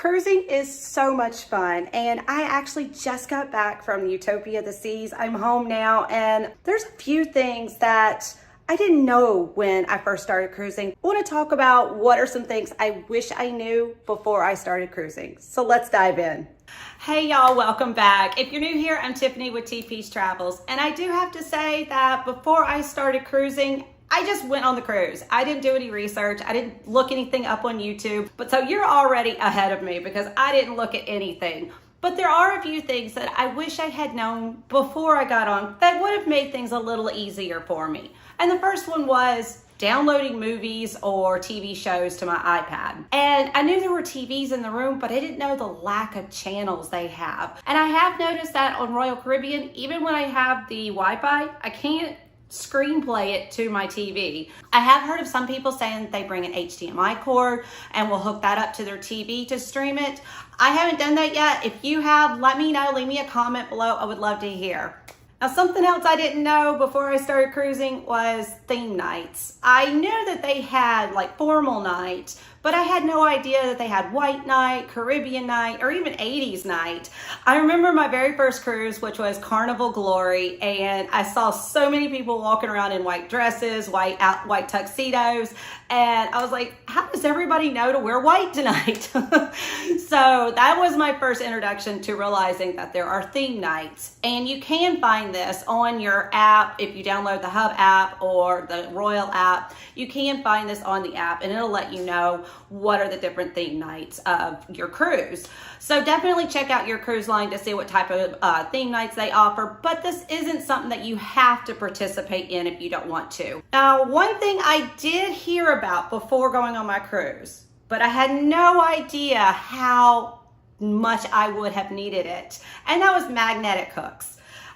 Cruising is so much fun, and I actually just got back from Utopia of the Seas. I'm home now, and there's a few things that I didn't know when I first started cruising. I want to talk about what are some things I wish I knew before I started cruising. So let's dive in. Hey y'all, welcome back. If you're new here, I'm Tiffany with TP's Travels, and I do have to say that before I started cruising, I just went on the cruise. I didn't do any research. I didn't look anything up on YouTube. But so you're already ahead of me because I didn't look at anything. But there are a few things that I wish I had known before I got on that would have made things a little easier for me. And the first one was downloading movies or TV shows to my iPad. And I knew there were TVs in the room, but I didn't know the lack of channels they have. And I have noticed that on Royal Caribbean, even when I have the Wi-Fi, I can't screenplay it to my TV. I have heard of some people saying that they bring an HDMI cord and will hook that up to their TV to stream it. I haven't done that yet. If you have, let me know. Leave me a comment below. I would love to hear. Now, something else I didn't know before I started cruising was theme nights. I knew that they had like formal night, but I had no idea that they had white night, Caribbean night, or even 80s night. I remember my very first cruise, which was Carnival Glory, and I saw so many people walking around in white dresses, white tuxedos, and I was like, how does everybody know to wear white tonight? So that was my first introduction to realizing that there are theme nights, and you can find this on your app. If you download the Hub app or the Royal app, you can find this on the app, and it'll let you know what are the different theme nights of your cruise. So definitely check out your cruise line to see what type of theme nights they offer, but this isn't something that you have to participate in if you don't want to. Now, one thing I did hear about before going on my cruise, but I had no idea how much I would have needed it, and that was magnetic hooks.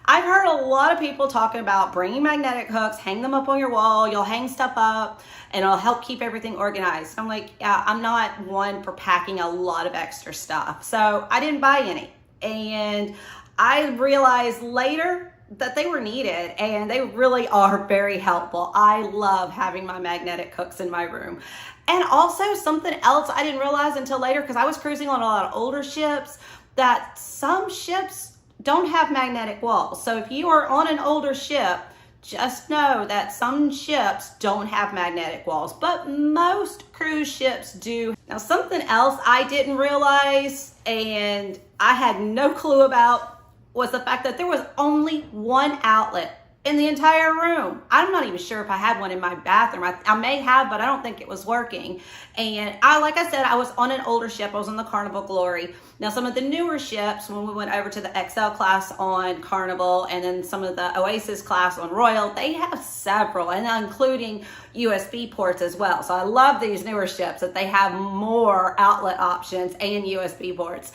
I've heard a lot of people talking about bringing magnetic hooks, hang them up on your wall, you'll hang stuff up, and it'll help keep everything organized. I'm like, yeah, I'm not one for packing a lot of extra stuff. So I didn't buy any. And I realized later that they were needed, and they really are very helpful. I love having my magnetic hooks in my room. And also something else I didn't realize until later, because I was cruising on a lot of older ships, that some ships don't have magnetic walls. So if you are on an older ship, just know that some ships don't have magnetic walls, but most cruise ships do. Now, something else I didn't realize and I had no clue about was the fact that there was only one outlet in the entire room. I'm not even sure if I had one in my bathroom. I may have, but I don't think it was working. And like I said, I was on an older ship. I was on the Carnival Glory. Now, some of the newer ships, when we went over to the XL class on Carnival and then some of the Oasis class on Royal, they have several, and including USB ports as well. So I love these newer ships that they have more outlet options and USB ports.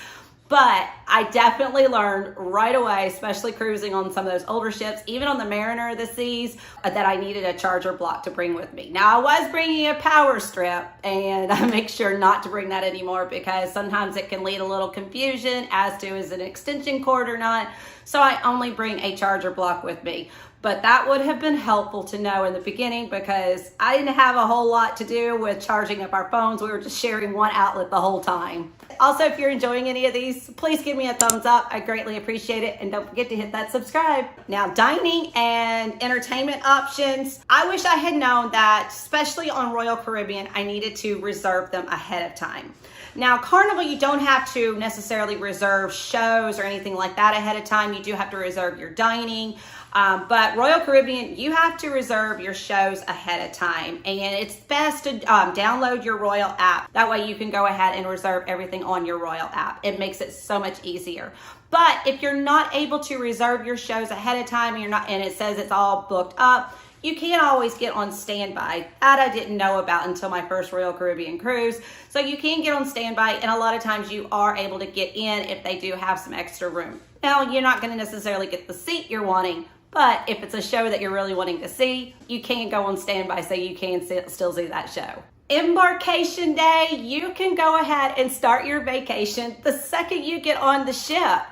But I definitely learned right away, especially cruising on some of those older ships, even on the Mariner of the Seas, that I needed a charger block to bring with me. Now, I was bringing a power strip, and I make sure not to bring that anymore because sometimes it can lead a little confusion as to is it an extension cord or not. So I only bring a charger block with me. But that would have been helpful to know in the beginning because I didn't have a whole lot to do with charging up our phones. We were just sharing one outlet the whole time. Also, if you're enjoying any of these, please give me a thumbs up. I greatly appreciate it. And don't forget to hit that subscribe. Now, dining and entertainment options. I wish I had known that, especially on Royal Caribbean, I needed to reserve them ahead of time. Now, Carnival, you don't have to necessarily reserve shows or anything like that ahead of time. You do have to reserve your dining. But Royal Caribbean, you have to reserve your shows ahead of time. And it's best to download your Royal app. That way you can go ahead and reserve everything on your Royal app. It makes it so much easier. But if you're not able to reserve your shows ahead of time and it says it's all booked up, you can't always get on standby. That I didn't know about until my first Royal Caribbean cruise. So you can get on standby, and a lot of times you are able to get in if they do have some extra room. Now, you're not going to necessarily get the seat you're wanting, but if it's a show that you're really wanting to see, you can go on standby so you can still see that show. Embarkation day, you can go ahead and start your vacation the second you get on the ship.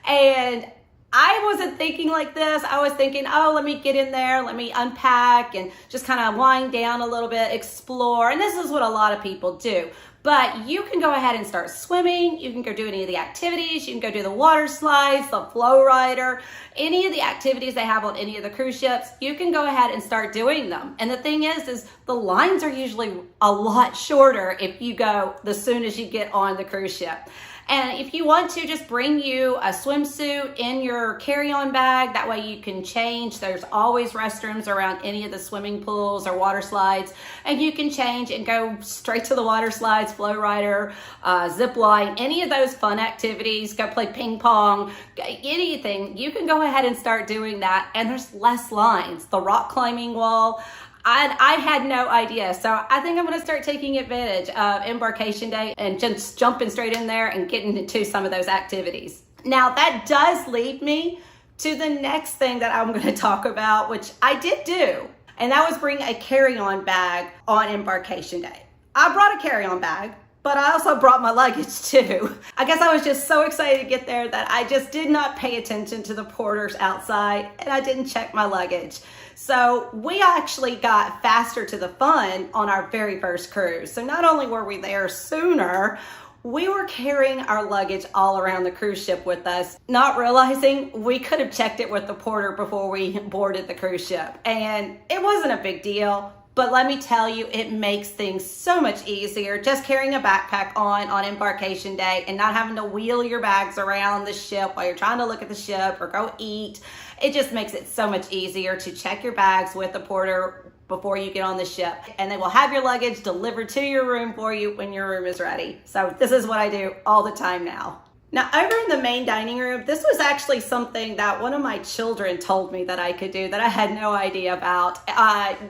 And I wasn't thinking like this. I was thinking, oh, let me get in there, let me unpack and just kind of wind down a little bit, explore. And this is what a lot of people do. But you can go ahead and start swimming. You can go do any of the activities. You can go do the water slides, the flow rider, any of the activities they have on any of the cruise ships. You can go ahead and start doing them. And the thing is the lines are usually a lot shorter if you go the soon as you get on the cruise ship. And if you want to, just bring you a swimsuit in your carry-on bag. That way you can change. There's always restrooms around any of the swimming pools or water slides. And you can change and go straight to the water slides, flow rider, zip line, any of those fun activities. Go play ping pong, anything. You can go ahead and start doing that. And there's less lines. The rock climbing wall, I had no idea. So I think I'm going to start taking advantage of Embarkation Day and just jumping straight in there and getting into some of those activities. Now that does lead me to the next thing that I'm going to talk about, which I did do. And that was bring a carry-on bag on Embarkation Day. I brought a carry-on bag, but I also brought my luggage too. I guess I was just so excited to get there that I just did not pay attention to the porters outside and I didn't check my luggage. So we actually got faster to the fun on our very first cruise. So not only were we there sooner, we were carrying our luggage all around the cruise ship with us, not realizing we could have checked it with the porter before we boarded the cruise ship. And it wasn't a big deal. But let me tell you, it makes things so much easier just carrying a backpack on Embarkation Day and not having to wheel your bags around the ship while you're trying to look at the ship or go eat. It just makes it so much easier to check your bags with the porter before you get on the ship. And they will have your luggage delivered to your room for you when your room is ready. So this is what I do all the time now. Now, over in the main dining room, this was actually something that one of my children told me that I could do that I had no idea about.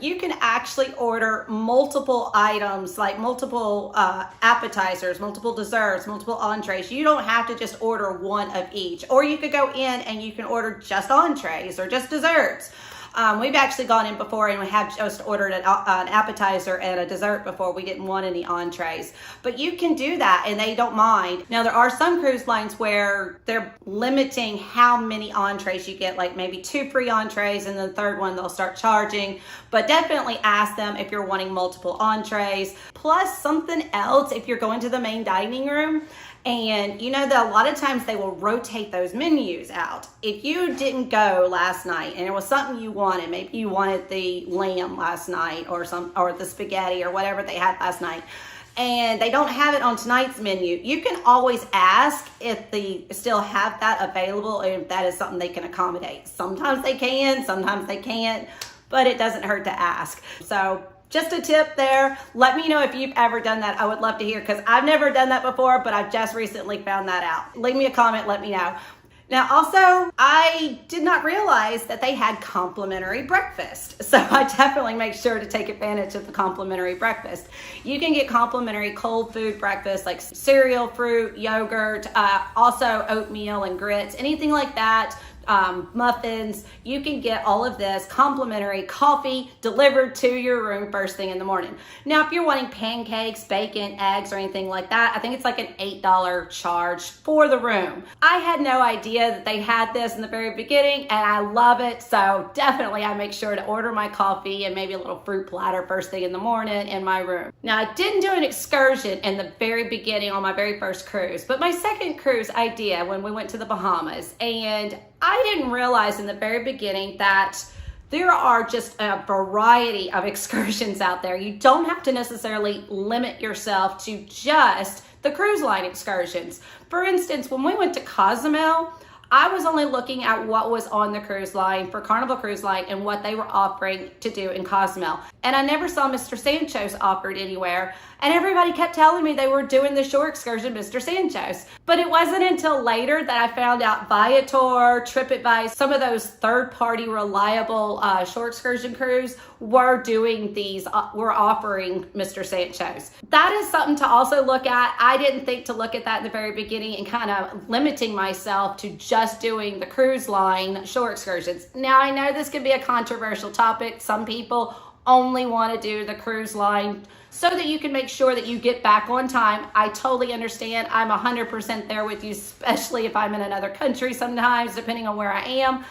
You can actually order multiple items, like multiple appetizers, multiple desserts, multiple entrees. You don't have to just order one of each. Or you could go in and you can order just entrees or just desserts. We've actually gone in before and we have just ordered an appetizer and a dessert before. We didn't want any entrees. But you can do that and they don't mind. Now, there are some cruise lines where they're limiting how many entrees you get, like maybe 2 free entrees and the third one they'll start charging. But definitely ask them if you're wanting multiple entrees. Plus something else if you're going to the main dining room. And you know that a lot of times they will rotate those menus out. If you didn't go last night and it was something you wanted, maybe you wanted the lamb last night or the spaghetti or whatever they had last night, and they don't have it on tonight's menu, you can always ask if they still have that available and if that is something they can accommodate. Sometimes they can, sometimes they can't, but it doesn't hurt to ask. So just a tip there. Let me know if you've ever done that. I would love to hear because I've never done that before, but I've just recently found that out. Leave me a comment, let me know. Now also, I did not realize that they had complimentary breakfast. So I definitely make sure to take advantage of the complimentary breakfast. You can get complimentary cold food breakfast like cereal, fruit, yogurt, also oatmeal and grits, anything like that. Muffins. You can get all of this complimentary coffee delivered to your room first thing in the morning. Now, if you're wanting pancakes, bacon, eggs, or anything like that, I think it's like an $8 charge for the room. I had no idea that they had this in the very beginning, and I love it. So definitely I make sure to order my coffee and maybe a little fruit platter first thing in the morning in my room. Now, I didn't do an excursion in the very beginning on my very first cruise, but my second cruise I did when we went to the Bahamas, and I didn't realize in the very beginning that there are just a variety of excursions out there. You don't have to necessarily limit yourself to just the cruise line excursions. For instance, when we went to Cozumel, I was only looking at what was on the cruise line for Carnival Cruise Line and what they were offering to do in Cozumel. And I never saw Mr. Sancho's offered anywhere. And everybody kept telling me they were doing the shore excursion, Mr. Sancho's. But it wasn't until later that I found out Viator, TripAdvisor, some of those third-party reliable shore excursion crews were doing these, were offering Mr. Sancho's. That is something to also look at. I didn't think to look at that in the very beginning and kind of limiting myself to just doing the cruise line shore excursions. Now, I know this could be a controversial topic. Some people only want to do the cruise line so that you can make sure that you get back on time. I totally understand. I'm 100% there with you, especially if I'm in another country sometimes, depending on where I am.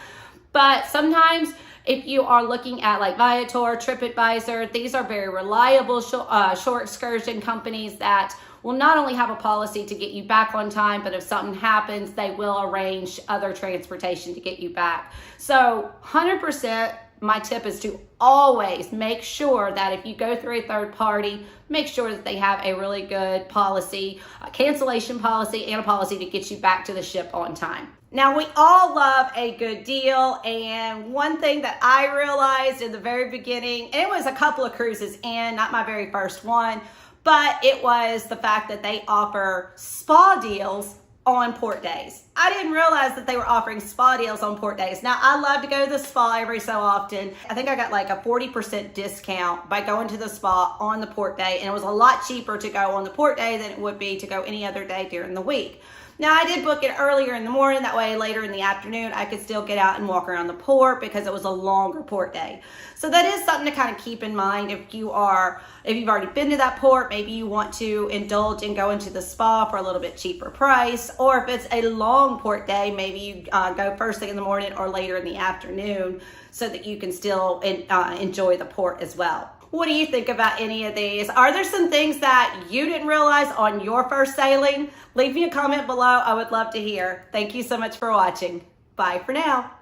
But sometimes if you are looking at like Viator, TripAdvisor, these are very reliable shore excursion companies that will not only have a policy to get you back on time, but if something happens, they will arrange other transportation to get you back. So 100%, my tip is to always make sure that if you go through a third party, make sure that they have a really good policy, a cancellation policy, and a policy to get you back to the ship on time. Now, we all love a good deal, and one thing that I realized in the very beginning, and it was a couple of cruises in, not my very first one, but it was the fact that they offer spa deals on port days. I didn't realize that they were offering spa deals on port days. Now, I love to go to the spa every so often. I think I got like a 40% discount by going to the spa on the port day, and it was a lot cheaper to go on the port day than it would be to go any other day during the week. Now, I did book it earlier in the morning. That way, later in the afternoon, I could still get out and walk around the port because it was a longer port day. So that is something to kind of keep in mind if you've already been to that port, maybe you want to indulge and go into the spa for a little bit cheaper price. Or if it's a long port day, maybe you go first thing in the morning or later in the afternoon so that you can still enjoy the port as well. What do you think about any of these? Are there some things that you didn't realize on your first sailing? Leave me a comment below. I would love to hear. Thank you so much for watching. Bye for now.